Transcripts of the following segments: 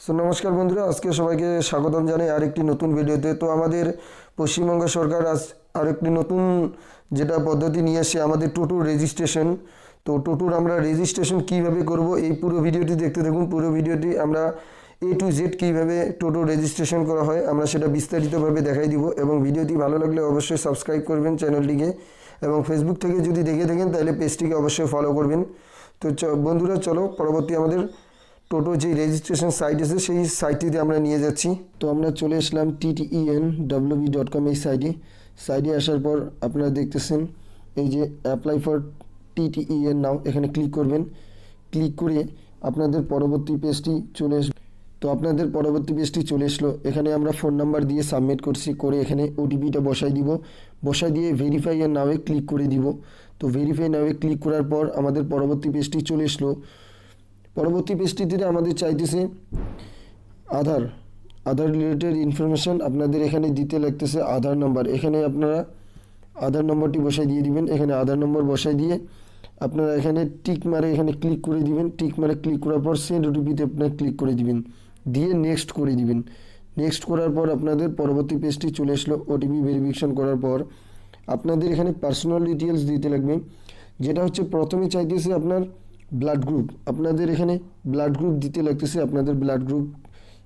নমস্কার বন্ধুরা, আজকে সবাইকে স্বাগতম জানাই আরেকটি নতুন ভিডিওতে। তো আমাদের পশ্চিমবঙ্গ সরকার আজ আরেকটি নতুন যেটা পদ্ধতি নিয়ে এসে আমাদের টোটোর রেজিস্ট্রেশন। তো টোটোর আমরা রেজিস্ট্রেশন কিভাবে করব এই পুরো ভিডিওটি দেখতে থাকুন। পুরো ভিডিওটি আমরা A to Z কীভাবে টোটো রেজিস্ট্রেশন করা হয় আমরা সেটা বিস্তারিতভাবে দেখাই দিব। এবং ভিডিওটি ভালো লাগলে অবশ্যই সাবস্ক্রাইব করবেন চ্যানেলটিকে, এবং ফেসবুক থেকে যদি দেখে থাকেন তাহলে পেজটিকে অবশ্যই ফলো করবেন। তো বন্ধুরা চলো পরবর্তী আমাদের টোটো যে রেজিস্ট্রেশন সাইট আছে সেই সাইটটিতে আমরা নিয়ে যাচ্ছি। তো আমরা চলে আসলাম TTENWB.com এই সাইটে আসার পর আপনারা দেখতেছেন এই যে অ্যাপ্লাই ফর TTEN নাও, এখানে ক্লিক করবেন। ক্লিক করে আপনাদের পরবর্তী পেজটি চলে আসবে। তো আপনাদের পরবর্তী পেজটি চলে আসলো। এখানে আমরা ফোন নাম্বার দিয়ে সাবমিট করছি, করে এখানে ওটিপিটা বসাই দিব। বসাই দিয়ে ভেরিফাই এর নাওয়ে ক্লিক করে দিব। তো ভেরিফাই নাওয়ে ক্লিক করার পর আমাদের পরবর্তী পেজটি চলে আসলো। পরবর্তী পেজটিতে আমাদের চাইতেছে আধার রিলেটেড ইনফরমেশান আপনাদের এখানে দিতে লাগতেছে আধার নাম্বার। এখানে আপনারা আধার নম্বরটি বসাই দিয়ে দিবেন। এখানে আধার নম্বর বসাই দিয়ে আপনারা এখানে টিক মারে এখানে ক্লিক করে দিবেন। টিক মারে ক্লিক করার পর সেন্ড ওটিপিতে আপনারা ক্লিক করে দিবেন, দিয়ে নেক্সট করে দিবেন। নেক্সট করার পর আপনাদের পরবর্তী পেজটি চলে আসলো। ওটিপি ভেরিফিকেশন করার পর আপনাদের এখানে পার্সোনাল ডিটেলস দিতে লাগবে, যেটা হচ্ছে প্রথমে চাইতেছে আপনার ব্লাড গ্রুপ। আপনাদের এখানে ব্লাড গ্রুপ দিতে লাগতেছে। আপনাদের ব্লাড গ্রুপ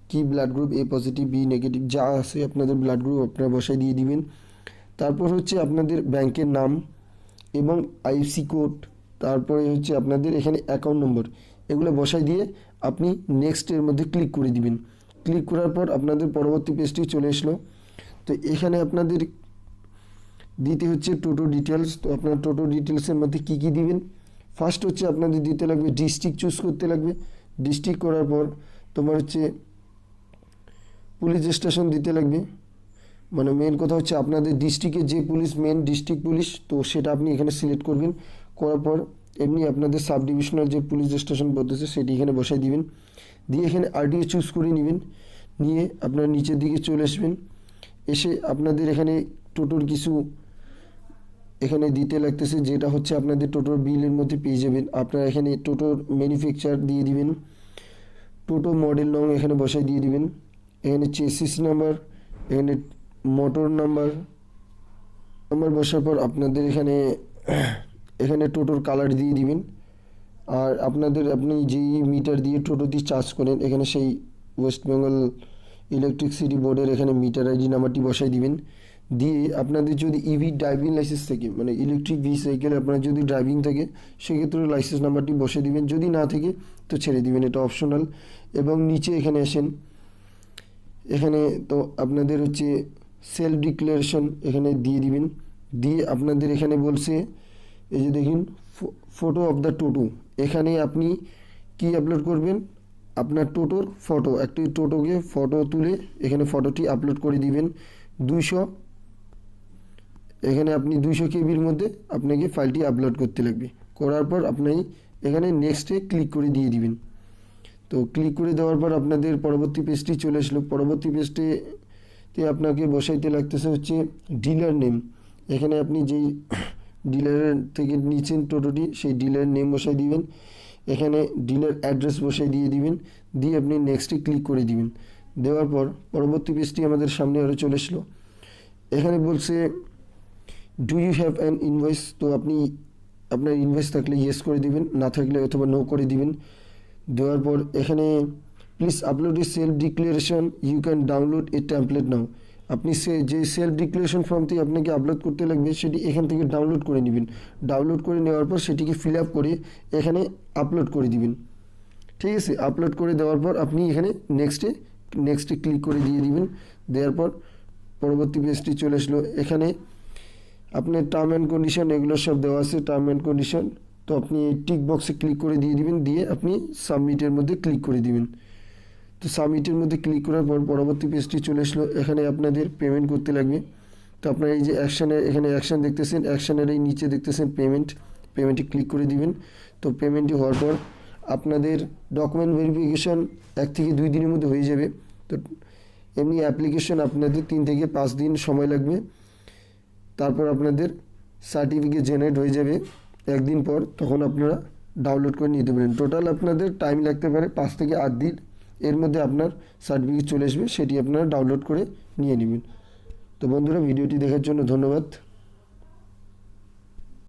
কি, blood group A positive B negative যা আছে আপনাদের ব্লাড গ্রুপ আপনারা বসাই দিয়ে দিবেন। তারপর হচ্ছে আপনাদের ব্যাংকের নাম এবং IFSC কোড, তারপরে হচ্ছে আপনাদের এখানে অ্যাকাউন্ট নম্বর, এগুলো বসাই দিয়ে আপনি নেক্সটের মধ্যে ক্লিক করে দিবেন। ক্লিক করার পর আপনাদের পরবর্তী পেজটি চলে আসলো। তো এখানে আপনাদের দিতে হচ্ছে টোটো ডিটেলস। তো আপনার টোটো ডিটেলসের মধ্যে কী কী দিবেন, ফার্স্ট হচ্ছে আপনাদের দিতে লাগবে ডিস্ট্রিক্ট চুজ করতে লাগবে। ডিস্ট্রিক্ট করার পর তোমার হচ্ছে পুলিশ স্টেশন দিতে লাগবে। মানে মেন কথা হচ্ছে আপনাদের ডিস্ট্রিক্টে যে পুলিশ মেন ডিস্ট্রিক্ট পুলিশ, তো সেটা আপনি এখানে সিলেক্ট করবেন। করার পর এমনি আপনাদের সাব ডিভিশনাল যে পুলিশ স্টেশন বলতেছে সেটি এখানে বসাই দিবেন। দিয়ে এখানে RDA চুজ করে নেবেন। নিয়ে আপনার নিচের দিকে চলে আসবেন। এসে আপনাদের এখানে টোটোর কিছু এখানে দিতে লাগতেছে, যেটা হচ্ছে আপনাদের টোটোর বিলের মধ্যে পেয়ে যাবেন। আপনারা এখানে টোটোর ম্যানুফ্যাকচার দিয়ে দিবেন, টোটো মডেল নং এখানে বসাই দিয়ে দিবেন। এখানে চেসিস নাম্বার, এখানে মোটর নাম্বার বসার পর আপনাদের এখানে টোটোর কালার দিয়ে দিবেন। আর আপনি যেই মিটার দিয়ে টোটোটি চার্জ করেন এখানে সেই ওয়েস্ট বেঙ্গল ইলেকট্রিসিটি বোর্ডের এখানে মিটার ID নাম্বারটি বসাই দিবেন। দিয়ে আপনাদের যদি EV ড্রাইভিং লাইসেন্স থাকে, মানে ইলেকট্রিক ভেহিকেল আপনার যদি ড্রাইভিং থাকে সেক্ষেত্রে লাইসেন্স নাম্বারটি বসে দিবেন। যদি না থাকে তো ছেড়ে দিবেন, এটা অপশনাল। এবং নিচে এখানে আসেন, এখানে তো আপনাদের হচ্ছে সেলফ ডিক্লারেশন এখানে দিয়ে দিবেন। দিয়ে আপনাদের এখানে বলছে এই যে দেখুন ফটো অফ দ্য টোটো, এখানে আপনি কি আপলোড করবেন, আপনার টোটোর ফটো, একটি টোটোকে ফটো তুলে এখানে ফটোটি আপলোড করে দিবেন। 200 এখানে আপনি 200 KBর মধ্যে আপনাকে ফাইলটি আপলোড করতে লাগবে। করার পর আপনি এখানে নেক্সটে ক্লিক করে দিয়ে দিবেন। তো ক্লিক করে দেওয়ার পর আপনাদের পরবর্তী পেজটি চলে আসলো। পরবর্তী পেজটিতে আপনাকে বসাইতে লাগতেছে হচ্ছে ডিলার নেম। এখানে আপনি যেই ডিলারের থেকে নিচ্ছেন টোটোটি সেই ডিলারের নেম বসাই দিবেন। এখানে ডিলার অ্যাড্রেস বসাই দিয়ে দিবেন। দিয়ে আপনি নেক্সটে ক্লিক করে দিবেন। দেওয়ার পর পরবর্তী পেজটি আমাদের সামনে আরও চলে আসলো। এখানে বলছে do you have an invoice. তো আপনি আপনার ইনভয়েস থাকলে ইয়েস করে দিবেন, না থাকলে অথবা নো করে দিবেন। দেওয়ার পর এখানে please upload a self declaration, you can download a template now. আপনি যে সেলফ ডিক্লারেশন ফর্মটি আপনাকে আপলোড করতে লাগবে সেটি এখান থেকে ডাউনলোড করে নেবেন। ডাউনলোড করে নেওয়ার পর সেটিকে ফিল আপ করে এখানে আপলোড করে দিবেন। ঠিক আছে, আপলোড করে দেওয়ার পর আপনি এখানে নেক্সটে ক্লিক করে দিয়ে দিবেন। দেওয়ার পর পরবর্তী পেজটি চলে আসলো। এখানে আপনার টার্ম অ্যান্ড কন্ডিশন এগুলো সব দেওয়া আছে, টার্ম অ্যান্ড কন্ডিশন। তো আপনি টিক বক্সে ক্লিক করে দিয়ে দিবেন, দিয়ে আপনি সাবমিটের মধ্যে ক্লিক করে দিবেন। তো সাবমিটের মধ্যে ক্লিক করার পর পরবর্তী পেজটি চলে আসলো। এখানে আপনাদের পেমেন্ট করতে লাগবে। তো আপনার এই যে এখানে অ্যাকশান দেখতেছেন, অ্যাকশানের এই নিচে দেখতেছেন পেমেন্টে ক্লিক করে দিবেন। তো পেমেন্টটি হওয়ার পর আপনাদের ডকুমেন্ট ভেরিফিকেশন 1 থেকে 2 দিনের মধ্যে হয়ে যাবে। তো এমনি অ্যাপ্লিকেশন আপনাদের 3 থেকে 5 দিন সময় লাগবে। তারপর আপনাদের সার্টিফিকেট জেনারেট হয়ে যাবে 1 দিন পর, তখন আপনারা ডাউনলোড করে নিতে পারেন। টোটাল আপনাদের টাইম লাগতে পারে 5 থেকে 8 দিন এর মধ্যে আপনার সার্টিফিকেট চলে আসবে, সেটি আপনারা ডাউনলোড করে নিয়ে নেবেন। তো বন্ধুরা, ভিডিওটি দেখার জন্য ধন্যবাদ।